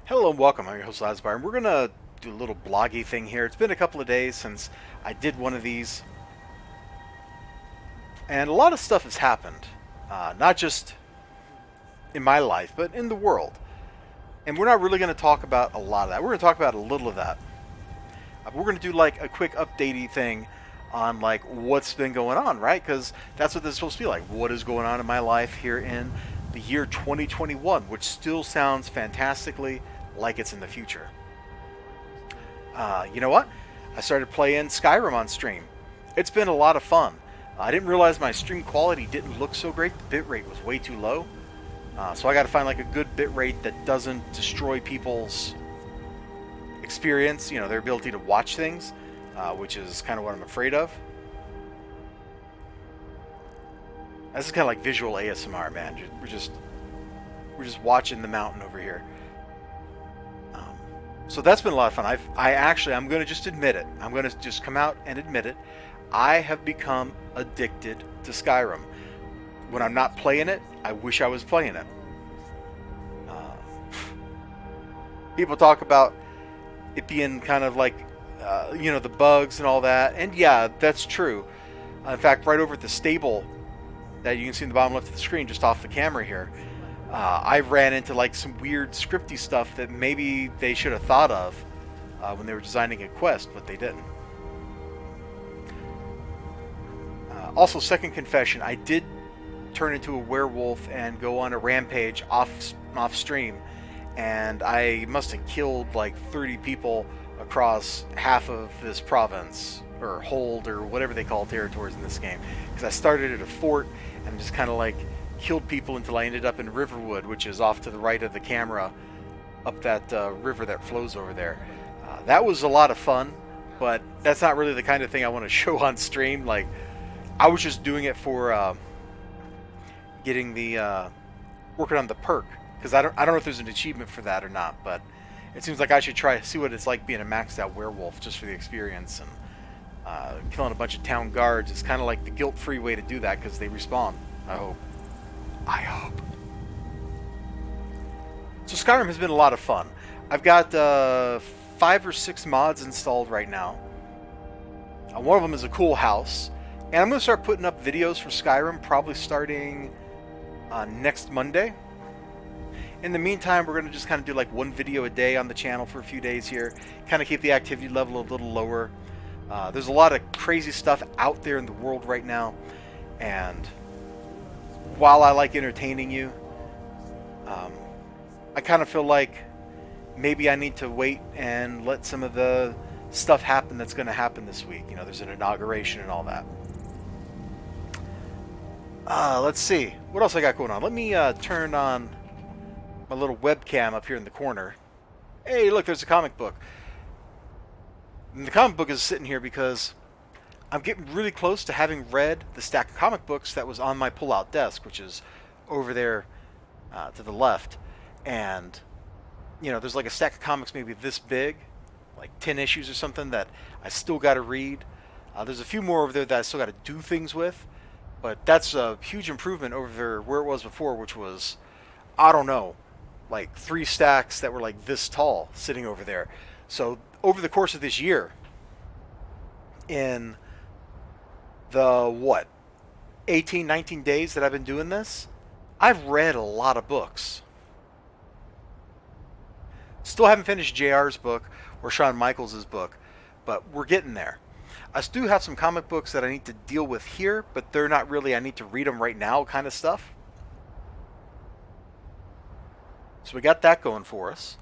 Hello and welcome. I'm your host Elizibar, and we're gonna do a little bloggy thing here. It's been a couple of days since I did one of these, and a lot of stuff has happened, not just in my life, but in the world. And we're not really going to talk about a lot of that. We're going to talk about a little of that. We're going to do like a quick updatey thing on like what's been going on, right? Because that's what this is supposed to be like. What is going on in my life here in the year 2021, which still sounds fantastically like it's in the future. You know what? I started playing Skyrim on stream. It's been a lot of fun. I didn't realize my stream quality didn't look so great. The bitrate was way too low. So I got to find like a good bitrate that doesn't destroy people's experience, you know, their ability to watch things, which is kind of what I'm afraid of. This is kind of like visual ASMR, man. We're just watching the mountain over here. So that's been a lot of fun. I'm going to just admit it. I'm going to just come out and admit it. I have become addicted to Skyrim. When I'm not playing it, I wish I was playing it. People talk about it being kind of like, the bugs and all that. And yeah, that's true. In fact, right over at the stable that you can see in the bottom left of the screen, just off the camera here, I ran into like some weird scripty stuff that maybe they should have thought of when they were designing a quest, but they didn't. Also, second confession, I did turn into a werewolf and go on a rampage off stream, and I must have killed like 30 people across half of this province, or hold, or whatever they call territories in this game, because I started at a fort and just kind of like killed people until I ended up in Riverwood, which is off to the right of the camera, up that river that flows over there. That was a lot of fun, but that's not really the kind of thing I want to show on stream. Like, I was just doing it for getting the working on the perk, because I don't know if there's an achievement for that or not, but it seems like I should try to see what it's like being a maxed out werewolf just for the experience. And killing a bunch of town guards is kind of like the guilt-free way to do that, because they respawn. I hope. So Skyrim has been a lot of fun. I've got 5 or 6 mods installed right now. One of them is a cool house. And I'm going to start putting up videos for Skyrim, probably starting next Monday. In the meantime, we're going to just kind of do like one video a day on the channel for a few days here. Kind of keep the activity level a little lower. There's a lot of crazy stuff out there in the world right now. And while I like entertaining you, I kind of feel like maybe I need to wait and let some of the stuff happen that's going to happen this week. You know, there's an inauguration and all that. Let's see. What else I got going on? Let me turn on my little webcam up here in the corner. Hey, look, there's a comic book. And the comic book is sitting here because I'm getting really close to having read the stack of comic books that was on my pull-out desk, which is over there to the left. And, you know, there's like a stack of comics maybe this big, like 10 issues or something, that I still got to read. There's a few more over there that I still got to do things with. But that's a huge improvement over where it was before, which was, I don't know, like 3 stacks that were like this tall sitting over there. So over the course of this year, in the 18, 19 days that I've been doing this, I've read a lot of books. Still haven't finished JR's book or Shawn Michaels' book, but we're getting there. I do have some comic books that I need to deal with here, but they're not really I need to read them right now kind of stuff. So we got that going for us.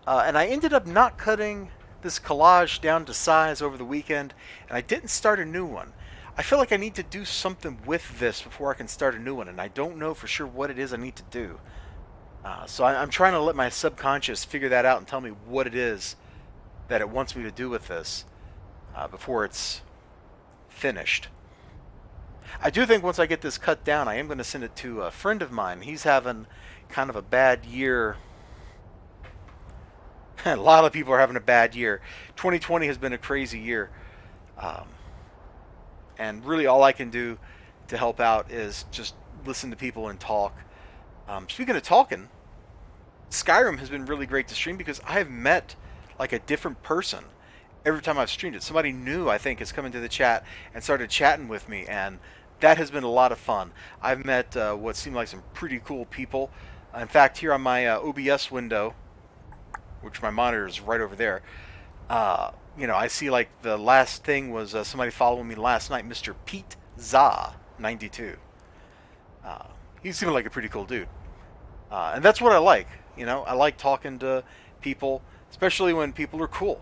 And I ended up not cutting this collage down to size over the weekend, and I didn't start a new one. I feel like I need to do something with this before I can start a new one, and I don't know for sure what it is I need to do. So I'm trying to let my subconscious figure that out and tell me what it is that it wants me to do with this before it's finished. I do think once I get this cut down, I am going to send it to a friend of mine. He's having kind of a bad year. A lot of people are having a bad year. 2020 has been a crazy year. And really all I can do to help out is just listen to people and talk. Speaking of talking, Skyrim has been really great to stream because I have met like a different person every time I've streamed it. Somebody new, I think, has come into the chat and started chatting with me, and that has been a lot of fun. I've met what seem like some pretty cool people. In fact, here on my OBS window, which my monitor is right over there, I see like the last thing was somebody following me last night, Mr. Pete Za 92. He seemed like a pretty cool dude, and that's what I like. I like talking to people, especially when people are cool.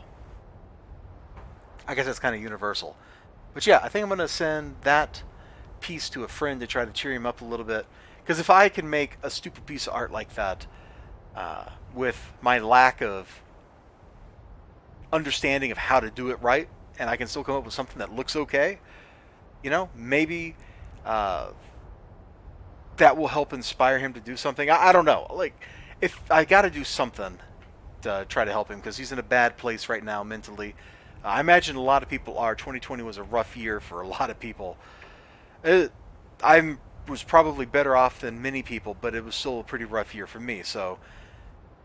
I guess that's kind of universal. But yeah, I think I'm going to send that piece to a friend to try to cheer him up a little bit. Because if I can make a stupid piece of art like that with my lack of understanding of how to do it right, and I can still come up with something that looks okay, maybe that will help inspire him to do something. I don't know. Like, if I got to do something to try to help him, because he's in a bad place right now mentally. I imagine a lot of people are. 2020 was a rough year for a lot of people. I was probably better off than many people, but it was still a pretty rough year for me. So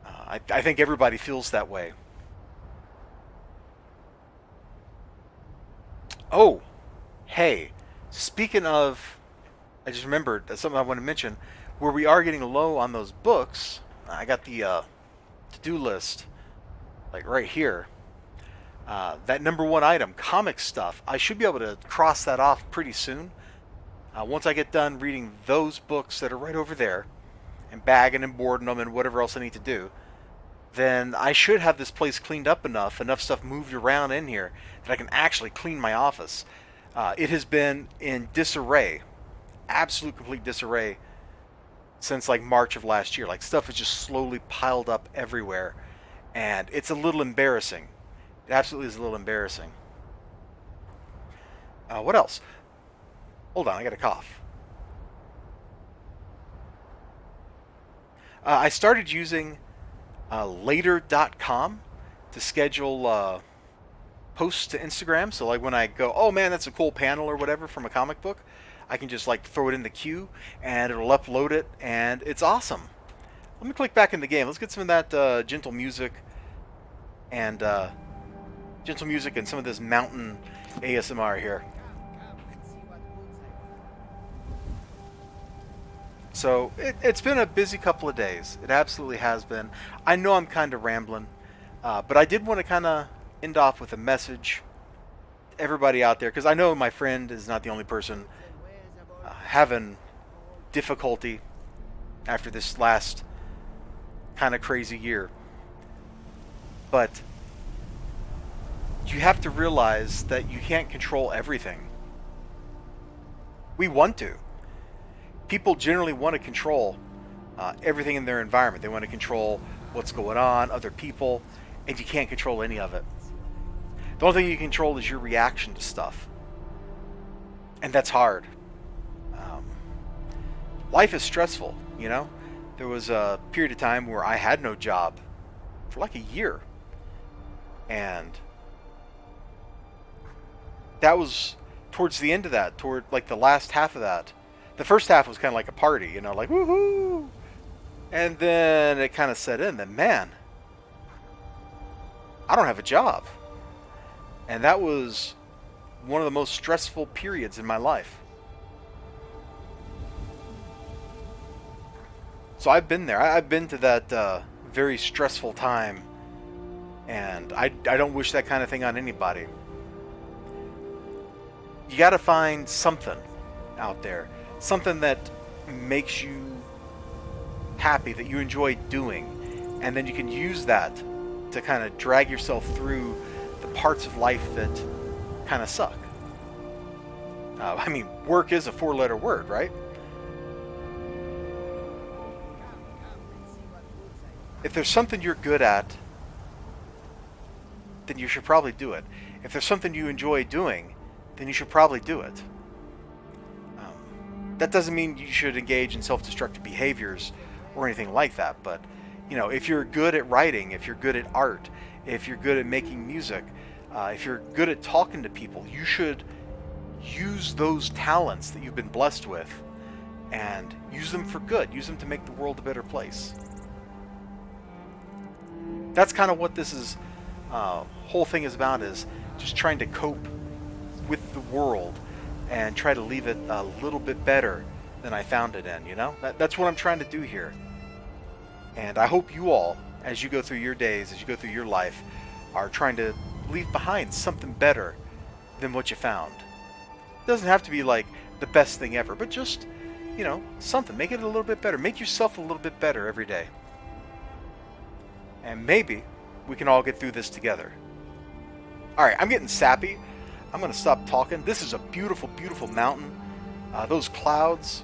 I think everybody feels that way. Oh, hey, speaking of, I just remembered something I want to mention. Where we are getting low on those books, I got the to-do list like right here. That number one item, comic stuff, I should be able to cross that off pretty soon. Once I get done reading those books that are right over there, and bagging and boarding them and whatever else I need to do, then I should have this place cleaned up enough stuff moved around in here, that I can actually clean my office. It has been in disarray, absolute complete disarray, since like March of last year. Like, stuff is just slowly piled up everywhere, and it's a little embarrassing. It absolutely is a little embarrassing. What else? Hold on, I got a cough. I started using later.com to schedule posts to Instagram. So like when I go, oh man, that's a cool panel or whatever from a comic book, I can just like throw it in the queue and it'll upload it, and it's awesome. Let me click back in the game. Let's get some of that gentle music and some of this mountain ASMR here. So it's been a busy couple of days. It absolutely has been. I know I'm kind of rambling, but I did want to kind of end off with a message to everybody out there, because I know my friend is not the only person having difficulty after this last kind of crazy year. But you have to realize that you can't control everything. We want to. People generally want to control everything in their environment. They want to control what's going on, other people, and you can't control any of it. The only thing you can control is your reaction to stuff. And that's hard. Life is stressful, There was a period of time where I had no job for like a year. And that was towards the end of that, toward like the last half of that. The first half was kind of like a party, like woohoo! And then it kind of set in that, man, I don't have a job. And that was one of the most stressful periods in my life. So I've been there. I've been to that very stressful time. And I don't wish that kind of thing on anybody. You got to find something out there. Something that makes you happy, that you enjoy doing. And then you can use that to kind of drag yourself through the parts of life that kind of suck. Work is a 4-letter word, right? If there's something you're good at, then you should probably do it. If there's something you enjoy doing, then you should probably do it. That doesn't mean you should engage in self-destructive behaviors or anything like that, but if you're good at writing, if you're good at art, if you're good at making music, if you're good at talking to people, you should use those talents that you've been blessed with and use them for good. Use them to make the world a better place. That's kind of what this is, whole thing is about, is just trying to cope with the world and try to leave it a little bit better than I found it in, you know? That's what I'm trying to do here. And I hope you all, as you go through your days, as you go through your life, are trying to leave behind something better than what you found. It doesn't have to be like the best thing ever, but just, you know, something. Make it a little bit better. Make yourself a little bit better every day. And maybe we can all get through this together. Alright, I'm getting sappy. I'm going to stop talking. This is a beautiful, beautiful mountain. Those clouds,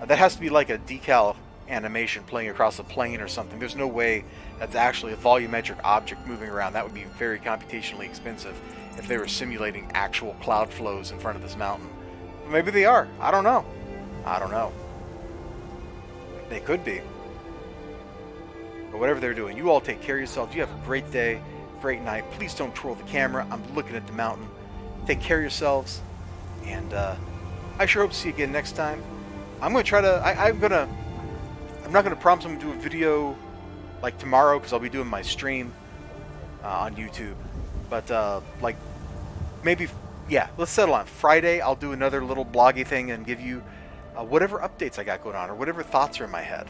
that has to be like a decal animation playing across a plane or something. There's no way that's actually a volumetric object moving around. That would be very computationally expensive if they were simulating actual cloud flows in front of this mountain. Maybe they are. I don't know. I don't know. They could be. But whatever they're doing, you all take care of yourselves. You have a great day, great night. Please don't twirl the camera. I'm looking at the mountain. Take care of yourselves. And I sure hope to see you again next time. I'm going to try to... I'm not going to promise I'm going to do a video like tomorrow, because I'll be doing my stream on YouTube. But like maybe, yeah, let's settle on Friday. I'll do another little bloggy thing and give you whatever updates I got going on or whatever thoughts are in my head.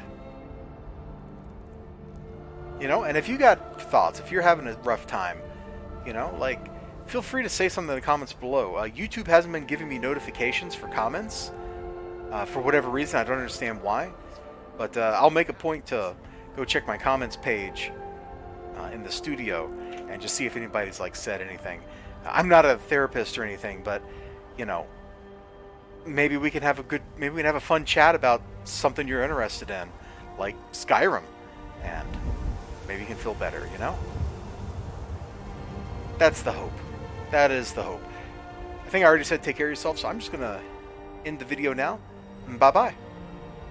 You know, and if you got thoughts, if you're having a rough time, you know, like, feel free to say something in the comments below. YouTube hasn't been giving me notifications for comments for whatever reason. I don't understand why. But I'll make a point to go check my comments page in the studio and just see if anybody's like said anything. I'm not a therapist or anything, but you know, maybe we can have a fun chat about something you're interested in, like Skyrim, and maybe you can feel better, you know? That's the hope. That is the hope. I think I already said take care of yourself, so I'm just gonna end the video now. Bye bye.